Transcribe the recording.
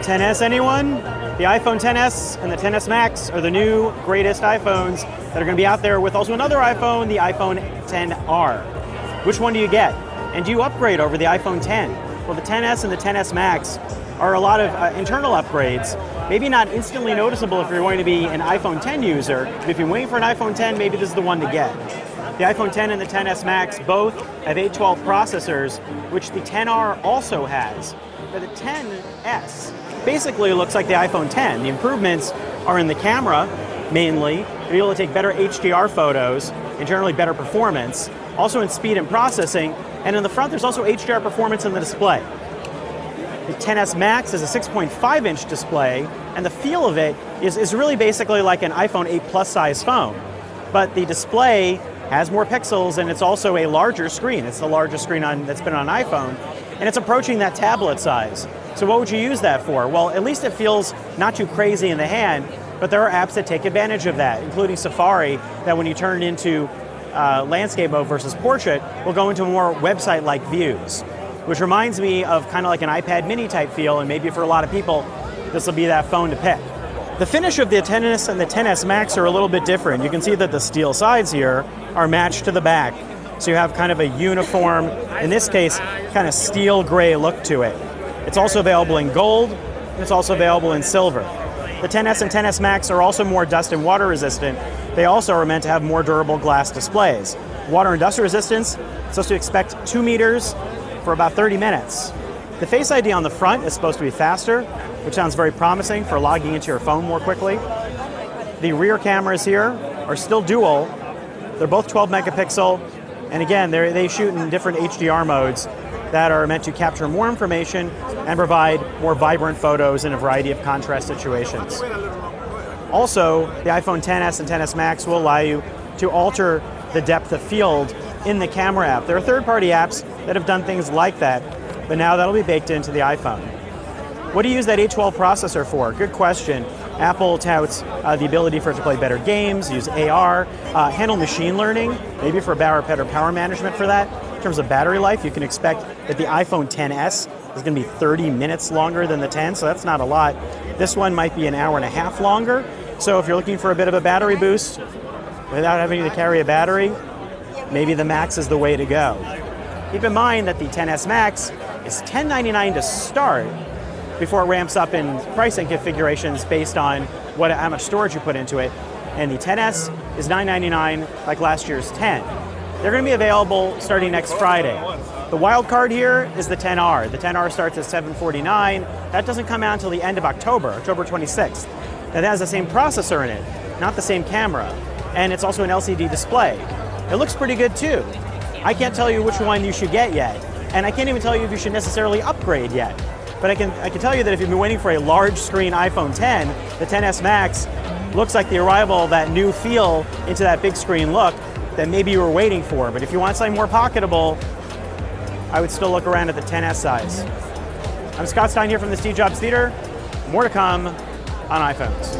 XS anyone? The iPhone XS and the XS Max are the new greatest iPhones that are going to be out there with also another iPhone, the iPhone XR. Which one do you get? And do you upgrade over the iPhone X? Well, the XS and the XS Max are a lot of internal upgrades. Maybe not instantly noticeable if you're going to be an iPhone X user, but if you're waiting for an iPhone X, maybe this is the one to get. The iPhone X and the XS Max both have A12 processors, which the XR also has. But the XS basically looks like the iPhone X. The improvements are in the camera, mainly. You're able to take better HDR photos and generally better performance. Also in speed and processing. And in the front, there's also HDR performance in the display. The XS Max is a 6.5-inch display, and the feel of it is really basically like an iPhone 8 Plus size phone. But the display has more pixels, and it's also a larger screen. It's the largest screen that's been on an iPhone, and it's approaching that tablet size. So what would you use that for? Well, at least it feels not too crazy in the hand, but there are apps that take advantage of that, including Safari, that when you turn it into landscape mode versus portrait, will go into more website-like views, which reminds me of kind of like an iPad mini type feel, and maybe for a lot of people, this will be that phone to pick. The finish of the XS and the XS Max are a little bit different. You can see that the steel sides here are matched to the back. So you have kind of a uniform, in this case, kind of steel gray look to it. It's also available in gold, and it's also available in silver. The XS and XS Max are also more dust and water resistant. They also are meant to have more durable glass displays. Water and dust resistance, supposed to expect 2 meters for about 30 minutes. The Face ID on the front is supposed to be faster, which sounds very promising for logging into your phone more quickly. The rear cameras here are still dual. They're both 12 megapixel, and again, they shoot in different HDR modes that are meant to capture more information and provide more vibrant photos in a variety of contrast situations. Also, the iPhone XS and XS Max will allow you to alter the depth of field in the camera app. There are third-party apps that have done things like that, but now that'll be baked into the iPhone. What do you use that A12 processor for? Good question. Apple touts the ability for it to play better games, use AR, handle machine learning, maybe for better power management for that. In terms of battery life, you can expect that the iPhone XS is going to be 30 minutes longer than the 10, so that's not a lot. This one might be an hour and a half longer, so if you're looking for a bit of a battery boost without having to carry a battery, maybe the Max is the way to go. Keep in mind that the XS Max is $1099 to start before it ramps up in pricing configurations based on how much storage you put into it. And the XS is $999 like last year's 10. They're going to be available starting next Friday. The wild card here is the XR. The XR starts at $749. That doesn't come out until the end of October, October 26th. That has the same processor in it, not the same camera. And it's also an LCD display. It looks pretty good too. I can't tell you which one you should get yet. And I can't even tell you if you should necessarily upgrade yet. But I can tell you that if you've been waiting for a large screen iPhone X, the XS Max looks like the arrival of that new feel into that big screen look that maybe you were waiting for. But if you want something more pocketable, I would still look around at the XS size. I'm Scott Stein here from the Steve Jobs Theater. More to come on iPhones.